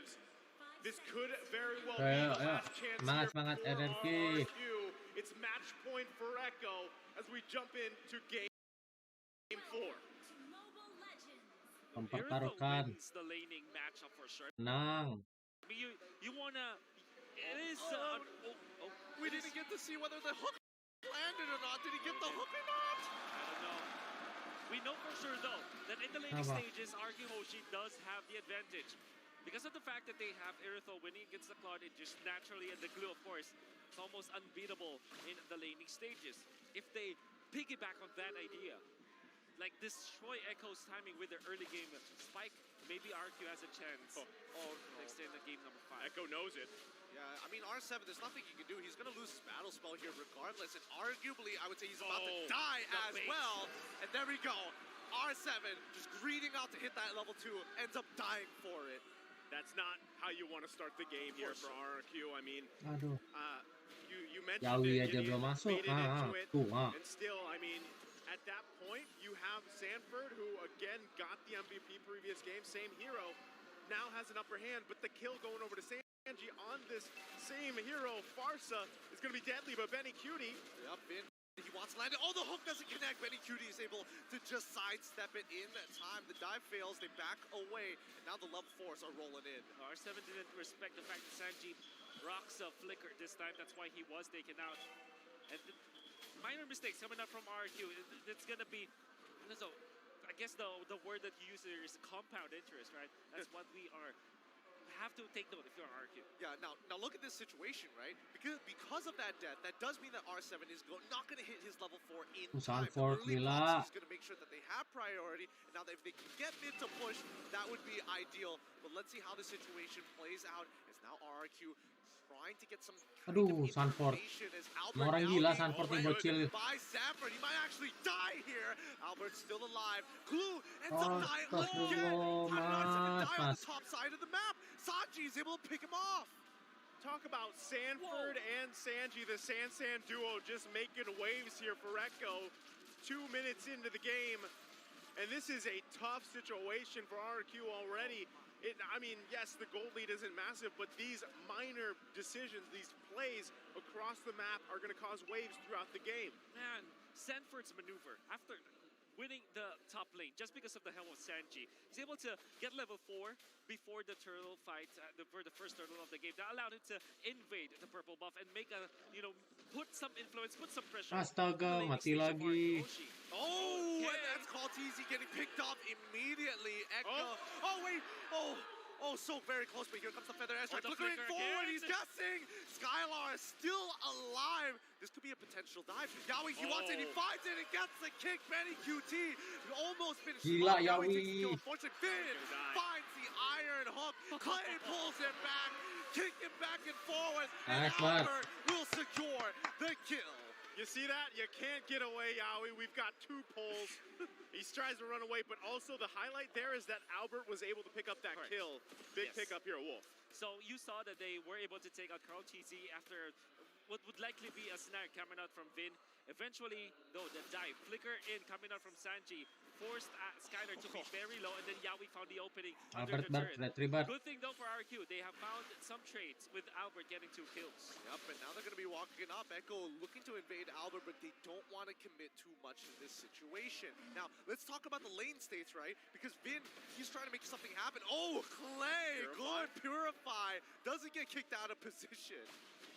alternatives. This could very well be the last chance here for Rrq. RRQ. It's match point for Rrq as we jump into game 4. Mempertaruhkan. The laning matchup for sure. Menang. I mean, you wanna. It is. We didn't get to see whether the hook landed or not. Did he get the hook or not? I don't know. We know for sure though that in the laning stages, Rrq Hoshi does have the advantage. Because of the fact that they have Iritho winning against the Cloud, it just naturally, and the Glue, of course, it's almost unbeatable in the laning stages. If they piggyback on that idea, like destroy Echo's timing with their early game spike, maybe RRQ has a chance of extending game number 5. Echo knows it. Yeah, I mean, R7, there's nothing he can do. He's going to lose his battle spell here regardless. And arguably, I would say he's about to die as well. And there we go. R7 just greeting out to hit that level 2, ends up dying for it. That's not how you want to start the game here for RRQ. I mean, Aduh. You mentioned Yawi it, aja belum masuk. and still, I mean, at that point, you have Sanford, who again got the MVP previous game, same hero, now has an upper hand, but the kill going over to Sanji on this same hero, Farsa, is going to be deadly, but Benny Cutie. Yep, he wants to land it. Oh, the hook doesn't connect. Benny Cutie is able to just sidestep it in that time. The dive fails, they back away, and now the level 4s are rolling in. R7 didn't respect the fact that Sanji rocks a flicker this time. That's why he was taken out. And minor mistakes coming up from RRQ. It's going to be, so I guess the word that you use here is compound interest, right? That's what we have to take note if you're RRQ. Yeah, now look at this situation, right? Because of that death, that does mean that R7 is not going to hit his level 4 in time. He's going to make sure that they have priority. And now if they can get mid to push, that would be ideal. But let's see how the situation plays out. It's now RRQ trying to get some kind of information as Albert orang gila Sanford nih bocil. by Sanford. He might actually die here. Albert's still alive. Glue ends up dying again. Die on the top side of the map. Sanji is able to pick him off. Talk about Sanford and Sanji, the San duo, just making waves here for Rrq. 2 minutes into the game, and this is a tough situation for RRQ already. I mean, yes, the gold lead isn't massive, but these minor decisions, these plays across the map are going to cause waves throughout the game. Man, Sanford's maneuver, after winning the top lane, just because of the helm of Sanji, he's able to get level 4 before the turtle fight, for the first turtle of the game. That allowed him to invade the purple buff and make a, put some influence, put some pressure. Astaga, mati lagi. Oh, and that's called TZ getting picked off immediately. Echo. Oh, wait. Oh, so very close, but here comes the Feather Airstrike. Flickering forward, he's guessing. Skylar is still alive. This could be a potential dive. Yawi, he wants it, he finds it, and gets the kick. Benny QT almost finished. Gila, Yawi. Unfortunately, Finn finds the iron hook. Clay pulls it back, kicking back and forward, and Albert will secure the kill. You see that? You can't get away, Yawi. We've got 2 pulls. He tries to run away, but also the highlight there is that Albert was able to pick up that kill. Big pickup here, Wolf. So you saw that they were able to take out Carl TZ after what would likely be a snag coming out from Vin. Eventually, though, the dive, flicker in coming out from Sanji, forced Skylar to be very low, and then Yawi found the opening under the turret. Good thing, though, for RRQ, they have found some trades with Albert getting 2 kills. Yep, and now they're going to be walking up. Echo looking to invade Albert, but they don't want to commit too much in this situation. Now, let's talk about the lane states, right? Because Vin, he's trying to make something happen. Oh, Clay, good Purify, doesn't get kicked out of position.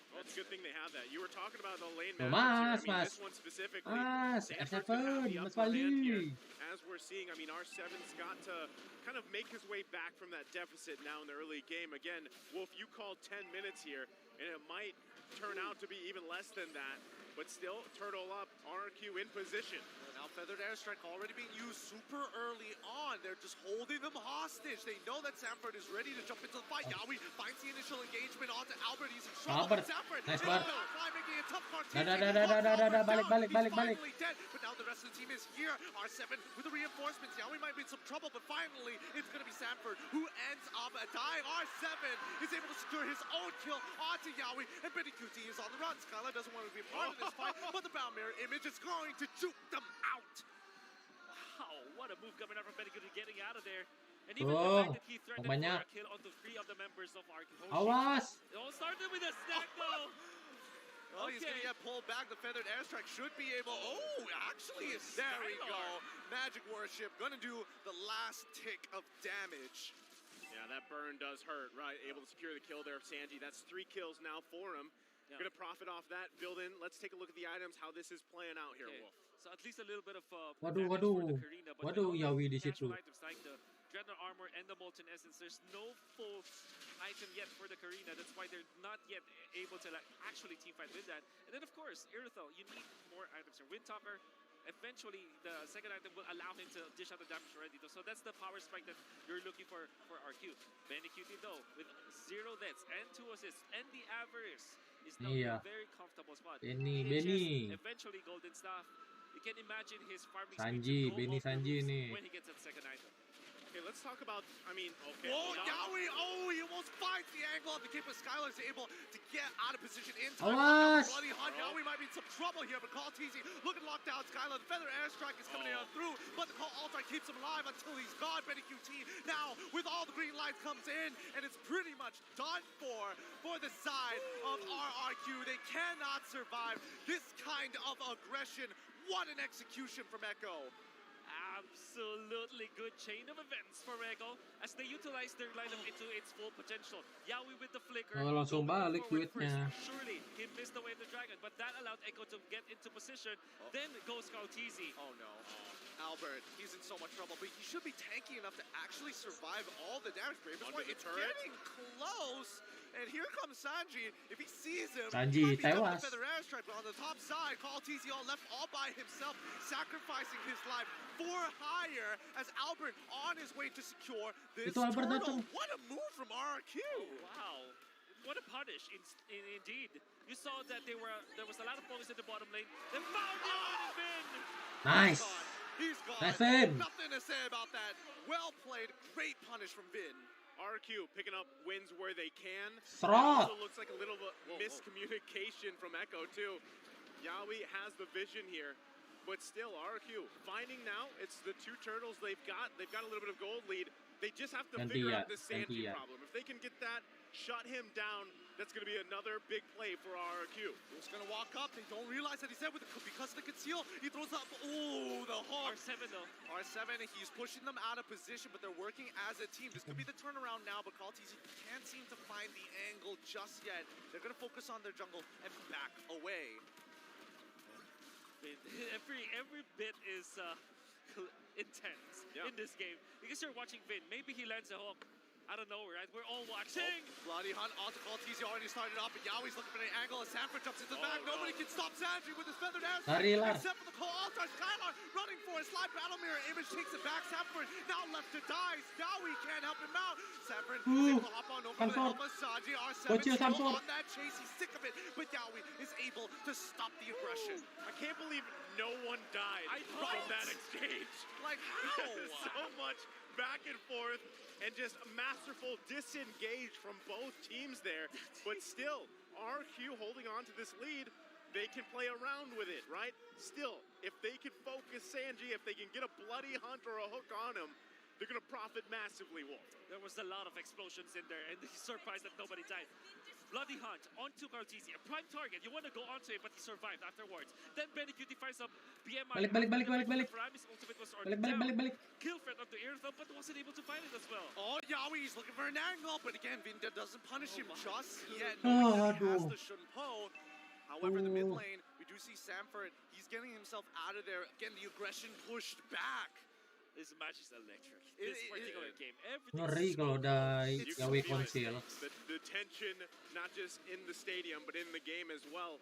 Well, it's a good thing they have that. You were talking about the lane matchups here. I mean, this one specifically, Sanford could have the upper hand here. As we're seeing, I mean, R7's got to kind of make his way back from that deficit now in the early game. Again, Wolf, you called 10 minutes here, and it might turn out to be even less than that. But still, turtle up, RRQ in position. Now Feathered Airstrike already being used super early on. They're just holding them hostage. They know that Sanford is ready to jump into the fight. Yawi finds the initial engagement onto Albert. He's in trouble. Sanford nice is making a tough part. Balik. Dead, but now the rest of the team is here. R7 with the reinforcements. Yawi might be in some trouble, but finally it's going to be Sanford who ends up dying. R7 is able to secure his own kill onto Yawi, and Benny QT is on the run. Skylar doesn't want to be a part of this fight, but the Bound Mirror image is going to juke them out. Wow, what a move coming out from Benny QT getting out of there. And even the fact that he threatened for banyak. a kill onto 3 of the members of Rrq Hoshi. Awas. It all started with a snack though. Oh, he's gonna get pulled back. The feathered airstrike should be able. Oh, actually, there we go. Magic Worship gonna do the last tick of damage. Yeah, that burn does hurt, right? Able to secure the kill there of Sanji. That's 3 kills now for him. Yeah. Gonna profit off that, build in. Let's take a look at the items, how this is playing out here, Wolf. So at least a little bit of waduh, Yawi di situ. Items like the Dreadnought Armor and the Molten Essence. There's no full item yet for the Karina. That's why they're not yet able to actually teamfight with that. And then of course, Irithel, you need more items here. Windtalker, eventually the second item will allow him to dish out the damage already. So that's the power spike that you're looking for RQ. Benny though, with 0 deaths and 2 assists, and the Avarice is now in a very comfortable spot. Benny. Eventually Golden Staff. You can imagine his farming Sanji nih. when he gets that second item. Okay, let's talk about, okay. Oh, Yawi, he almost finds the angle of the kick, but Skylar is able to get out of position in time. Bloody Hunt, Yawi might be in some trouble here, but Call TZ looking locked down. Skylar, the feather airstrike is coming on through, but the Call Altar keeps him alive until he's gone. Benny QT now, with all the green lights, comes in, and it's pretty much done for the side of Rrq. They cannot survive this kind of aggression. What an execution from Echo. Absolutely good chain of events for Rrq as they utilize their lineup into its full potential. Yawi with the flicker. Langsung balik duitnya. Surely he missed the way of the dragon, but that allowed Echo to get into position. Then goes Kautizi. Oh no. Albert, he's in so much trouble, but he should be tanky enough to actually survive all the damage. It's getting close. And here comes Sanji. If he sees him, Sanji tewas. Feather airstrike, but on the top side, Call TZ left all by himself, sacrificing his life for hire as Albert on his way to secure this turtle. What a move from RRQ. Wow. What a punish, indeed. You saw that there was a lot of focus in the bottom lane. They found out Vin. Nice. He's gone. Nice Vin. Nothing to say about that. Well played. Great punish from Vin. RRQ picking up wins where they can. Throt. Also looks like a little miscommunication from Echo too. Yawi has the vision here, but still RRQ finding now. It's the 2 turtles they've got. They've got a little bit of gold lead. They just have to figure out this Sanji problem. If they can get that, shut him down, that's going to be another big play for RRQ. He's going to walk up. They don't realize that he's there because of the conceal. He throws up. Oh, the hawk. R7 though. R7, he's pushing them out of position, but they're working as a team. This could be the turnaround now, but Call TZ can't seem to find the angle just yet. They're going to focus on their jungle and back away. Every bit is intense in this game because you're watching Vin. Maybe he lands a hook out of nowhere, right? We're all watching. Bloody Hunt onto Call TZ already started off, but Yawi's looking for an angle as Sanford jumps into the back. Nobody can stop Sanji with his feathered ass. Except for the Call Altar. Skylar running for a slide battle mirror. Image takes it back. Sanford now left to die. Yawi can't help him out. Sanford is able to hop on over with the help of Sanji. R7 still on that chase. He's sick of it, but Yawi is able to stop the aggression. I can't believe no one died from that exchange. Like how? So much back and forth and just masterful disengage from both teams there. But still, RRQ holding on to this lead. They can play around with it, right? Still, if they can focus Sanji, if they can get a bloody hunt or a hook on him, they're going to profit massively, Wolf. There was a lot of explosions in there, and he's surprised that nobody died. Bloody Hunt onto Kautizi, a prime target. You want to go onto it, but he survived afterwards. Then Benny QT finds up BMI. Balik. His ultimate was already down. Kill threat onto Irithel, but wasn't able to find it as well. Oh, Yawi's looking for an angle, but again, Vinda doesn't punish him just yet. Nobody has the Shunpo. However, the mid lane, we do see Sanford. He's getting himself out of there. Again, the aggression pushed back. This match is electric. This particular game, ngeri kalau udah Yawi konsil. The tension, not just in the stadium, but in the game as well.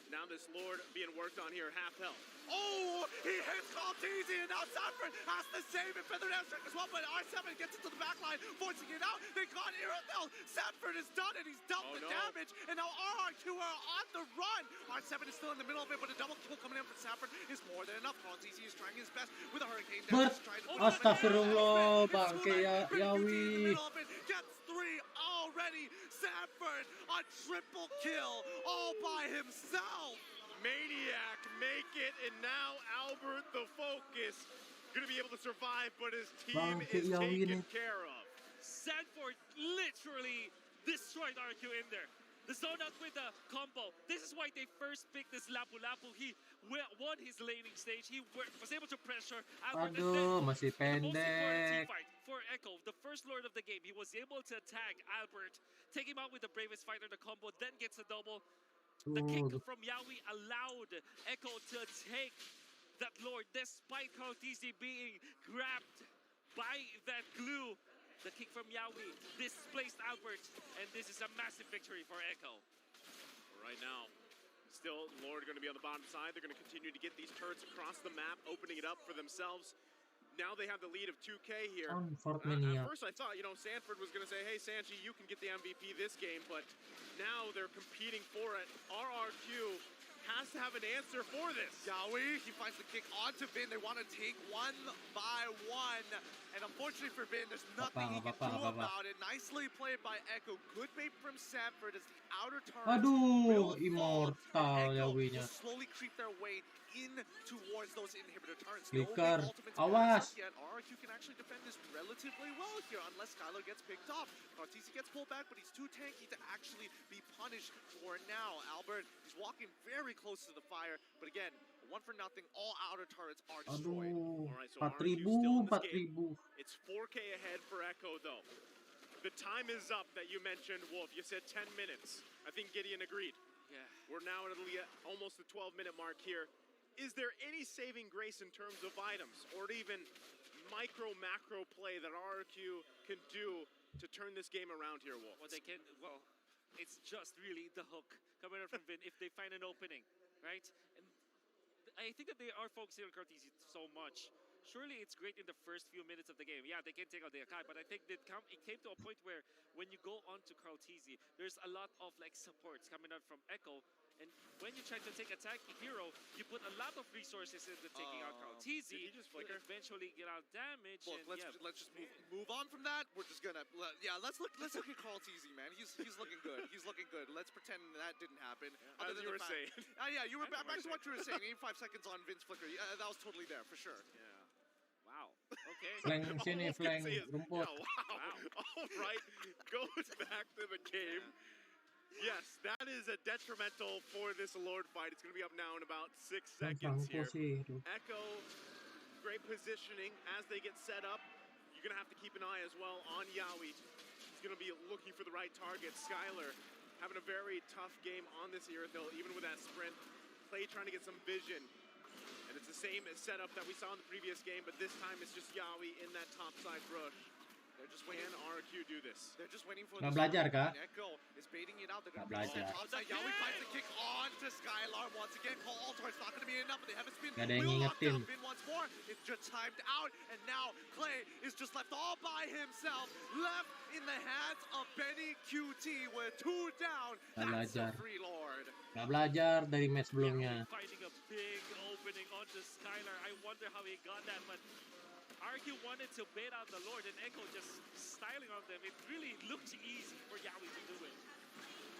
Now this Lord being worked on here, half health. Oh, he hits Call TZ, and now Sanford has to save it. Feathered airstrike as well, but R7 gets into the back line, forcing it out. They got Irithel. Sanford has done it. He's dealt the damage, and now RRQ are on the run. R7 is still in the middle of it, but a double kill coming in from Sanford is more than enough. Call TZ is trying his best with a hurricane damage. Astagfirullah, bangke Yawi. Gets 3 already. Sanford, a triple kill all by himself. Maniac make it, and now Albert the focus going to be able to survive, but his team Bangke is Yawi taken nih. care of. Sanford literally destroyed RQ in there. The zone out with the combo. This is why they first picked this Lapu-Lapu. He won his laning stage. He was able to pressure Albert. Aduh, masih And the most important team pendek. fight for Echo, the first lord of the game, he was able to tag Albert, take him out with the bravest fighter, the combo, then gets a double. The kick from Yawi allowed Echo to take that lord despite Kautisi being grabbed by that glue. The kick from Yawi displaced Albert, and this is a massive victory for Echo. Right now, still Lord going to be on the bottom side. They're going to continue to get these turrets across the map, opening it up for themselves. Now they have the lead of 2K here. At first I thought, Sanford was going to say, hey, Sanchi, you can get the MVP this game, but now they're competing for it. Rrq has to have an answer for this. Yawi, he finds the kick onto Vin. They want to take one by one. And unfortunately for Vin, there's nothing he can do about it. Nicely played by Echo. Good bait from Sanford as the outer turrets Aduh, will fall. immortal And Echo Yawinya. will slowly creep their way in towards those inhibitor turrets. Flicker. No big ultimates Awas. yet. Rrq can actually defend this relatively well here unless Skylar gets picked off. Kautisi gets pulled back, but he's too tanky to actually be punished for now. Albert, he's walking very close to the fire, but again, 1-0. All outer turrets are destroyed. Aduh, All right, so 4.000, RRQ still in this game. 4.000. It's 4K ahead for Echo, though. The time is up that you mentioned, Wolf. You said 10 minutes. I think Gideon agreed. Yeah. We're now at almost the 12-minute mark here. Is there any saving grace in terms of items or even macro play that RRQ can do to turn this game around here, Wolf? Well, it's just really the hook coming out from Vin if they find an opening, right? And I think that they are focusing on Kautisi so much. Surely it's great in the first few minutes of the game. Yeah, they can take out the Akai, but I think it came to a point where when you go on to Kautisi, there's a lot of supports coming out from Echo. And when you try to take attack hero, you put a lot of resources into taking out Kautisi. Did he just flicker? Eventually get out damage. Look, and let's just move on from that. We're just gonna let's look at Kautisi, man. He's looking good. He's looking good. Let's pretend that didn't happen. As you were saying. Yeah, you were back to what you were saying. 85 seconds on Vince flicker. Yeah, that was totally there for sure. Yeah. Wow. Okay. Flank sini, flank rumput. Wow. All right. Goes back to the game. Yes, that is a detrimental for this Lord fight. It's going to be up now in about 6 seconds here. Echo, great positioning as they get set up. You're going to have to keep an eye as well on Yawi. He's going to be looking for the right target. Skylar having a very tough game on this Irithyll, even with that sprint. Clay trying to get some vision. And it's the same setup that we saw in the previous game, but this time it's just Yawi in that top side rush. They're just waiting. Can RRQ do this? They're just waiting for Nggak belajar kah? Echo is baiting it out. They're Nggak going to belajar. Yawi finds the kick on to Skylar once again. Call Altar. It's not going to be enough, but they have a spin. Nggak ada yang ngingetin. Spin once more. It's just timed out, and now Clay is just left all by himself, left in the hands of Benny QT with 2 down. That's the free Lord. Nggak belajar dari match sebelumnya. Finding a big opening onto Skylar. I wonder how he got that, but RRQ wanted to bait out the Lord and Echo just styling on them. It really looked easy for Yawi to do it.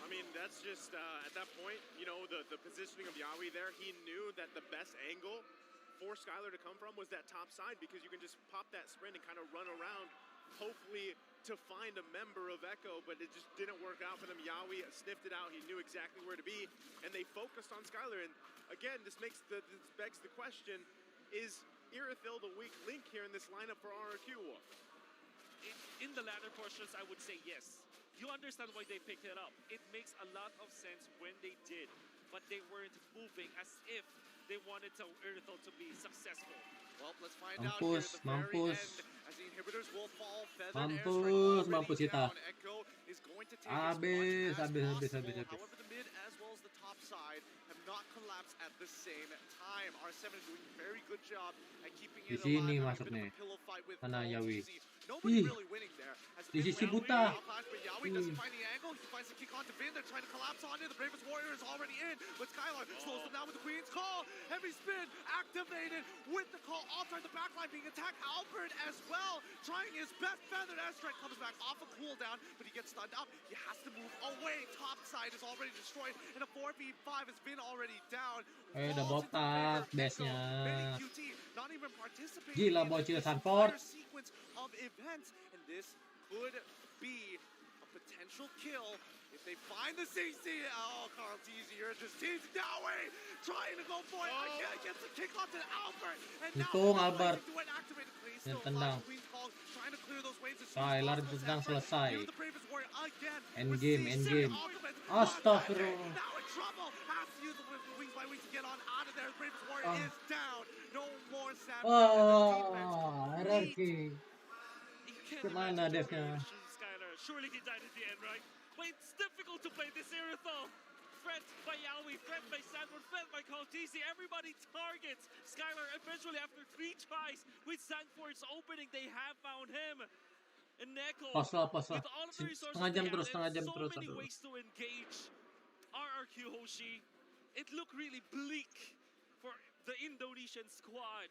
I mean, that's just, at that point, the positioning of Yawi there, he knew that the best angle for Skylar to come from was that top side because you can just pop that sprint and kind of run around, hopefully to find a member of Echo, but it just didn't work out for them. Yawi sniffed it out. He knew exactly where to be, and they focused on Skylar. And again, this begs the question, is Irithyll the weak link here in this lineup for RRQ? In the latter portions, I would say yes. You understand why they picked it up. It makes a lot of sense when they did, but they weren't moving as if they wanted Irithyll to be successful. Well, let's find out here at the very end as the inhibitors will fall. Mampus kita. Echo is going to take Habis. However, the mid as well as the top side have not collapsed at the same time. R7 is doing a very good job at keeping it alive. Di sini masuk nih. Mana Yawi? Nobody really winning there. Di sisi buta. Yawi doesn't find the angle. He finds the kick onto Vin. They're trying to collapse on it. The Bravest Warrior is already in, but Skylar slows them down with the Queen's Call. Heavy spin activated with the call. Altar the backline being attacked. Albert as well, trying his best. Feathered airstrike comes back off a cooldown, but he gets stunned up. He has to move away. Top side is already destroyed, and a 4v5 has been already down. Udah botak base-nya. Not even participating Gila in bocil this Sanford. entire sequence of events, and this could be a potential kill if they find the CC. Oh, Carl Teasy, you're just teasing that way, trying to go for it. Again, gets the kick onto Albert, and now Albert yang tendang. trying to clear those waves. Skylar tendang selesai. The Bravest Warrior again. Endgame, endgame. Astagfirullah. Now in trouble. Has to use the wings by wings to get on out of there. The Bravest Warrior is down. No more Sam. Rrq. Kemana devnya? Skylar, surely he died at the end, right? But it's difficult to play this Irithal. Threat by Yawi, threat by Sanford, threat by Kaltisi. Everybody targets Skylar. Eventually, after 3 tries with Sanford's opening, they have found him. And Neko, Pas lah. with all of the resources Setengah jam they terus, have, setengah jam and terus. so many ways to engage Rrq Hoshi, it looked really bleak for the Indonesian squad.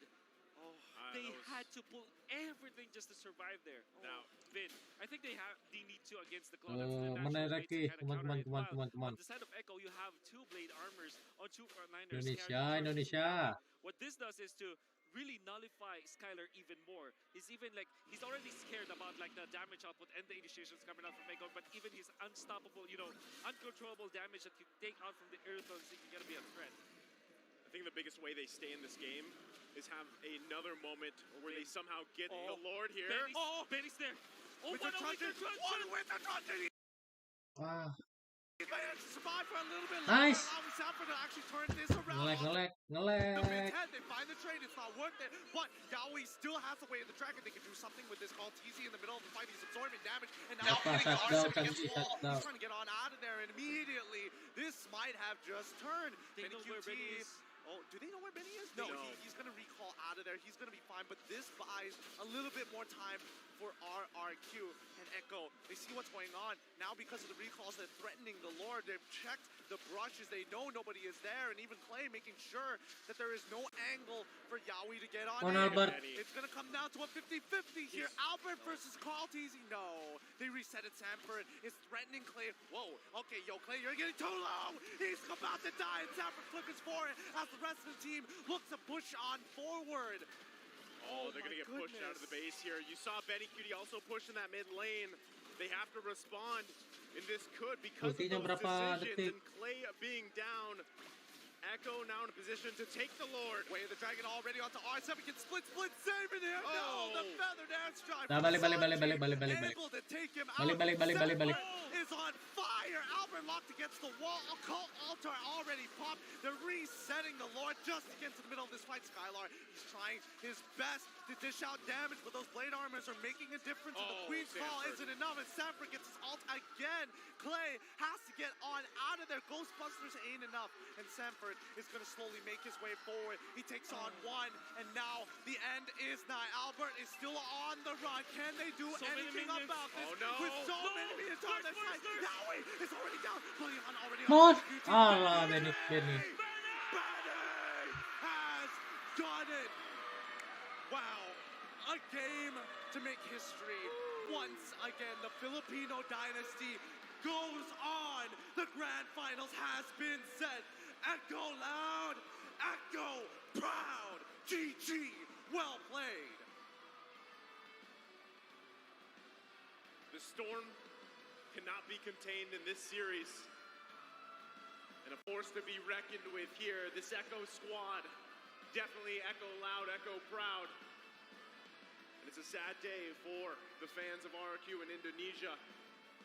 They had to pull everything just to survive there. Now, Vin, I think they need to against the Cloud. Mana Rrq? Teman-teman. On the side of Echo, you have 2 blade armors on 2 frontliners. Indonesia. What this does is to really nullify Skylar even more. He's already scared about like the damage output and the initiations coming out from Echo, but even his unstoppable, uncontrollable damage that you take out from the Irithal is gonna be a threat. I think the biggest way they stay in this game is have another moment where they somehow get the Lord here. Benny's there. With the truncheon. Wah. He managed to survive for a little bit Nice. longer, allowing Sanford to actually turn this around. Ngelek. They find the trade, it's not worth it, but Yawi still has the way of the dragon. They can do something with this called TZ in the middle of the fight. He's absorbing damage, and now hitting the arsenal against the wall. He's trying to get on out of there, and immediately, this might have just turned. They know where Benny is. Oh, do they know where Benny is? No. He's going to recall out of there. He's going to be fine, but this buys a little bit more time for Rrq and Echo. They see what's going on. Now, because of the recalls, they're threatening the Lord. They've checked the brushes. They know nobody is there, and even Clay making sure that there is no angle for Yawi to get on in. Albert. It's going to come down to a 50-50 here. Albert versus Carl Teasy. No. They reset it. Sanford is threatening Clay. Whoa. Okay, Clay, you're getting too low. He's about to die, and Sanford flickers for it as the rest of the team looks to push on forward. Oh, they're going to get pushed out of the base here. You saw Benny Cutie also push in that mid lane. They have to respond, and this could, because of those decisions, and Clay being down, Echo now in a position to take the Lord. Way of the Dragon already onto R7, can split, saving him. No, the feathered airstrike. Balik. Able to take him out. Balik. Is on fire. Albert locked against the wall. Occult altar already popped. They're resetting the Lord just to get to the middle of this fight. Skylar, he's trying his best to dish out damage, but those blade armors are making a difference. And the Queen's Call isn't enough, and Sanford gets his ult again. Clay has to get on out of there. Ghostbusters ain't enough, and Sanford is going to slowly make his way forward. He takes on one, and now the end is nigh. Albert is still on the run. Can they do anything about this? With so many minutes on their side. Yawi is already down. Leon already on. Benny. Benny has done it. Wow. A game to make history. Once again, the Filipino dynasty goes on. The grand finals has been set. Echo loud, Echo proud. GG, well played. The storm cannot be contained in this series, and a force to be reckoned with here. This Echo squad, definitely Echo loud, Echo proud. And it's a sad day for the fans of Rrq in Indonesia,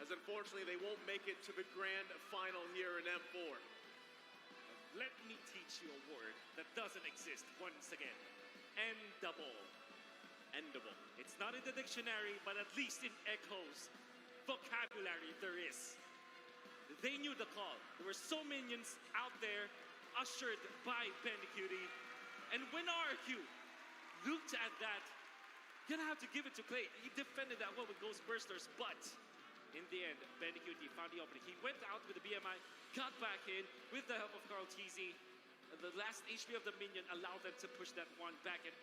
as unfortunately they won't make it to the grand final here in M4. Let me teach you a word that doesn't exist once again. Endable. It's not in the dictionary, but at least in Echo's vocabulary there is. They knew the call. There were so minions out there, ushered by Benny Cutie. And when Rrq looked at that, gonna have to give it to Clay. He defended that well with Ghost Bursters, but In the end, Benny QT found the opening. He went out with the BMI, got back in with the help of Carl TZ. The last HP of the minion allowed them to push that one back and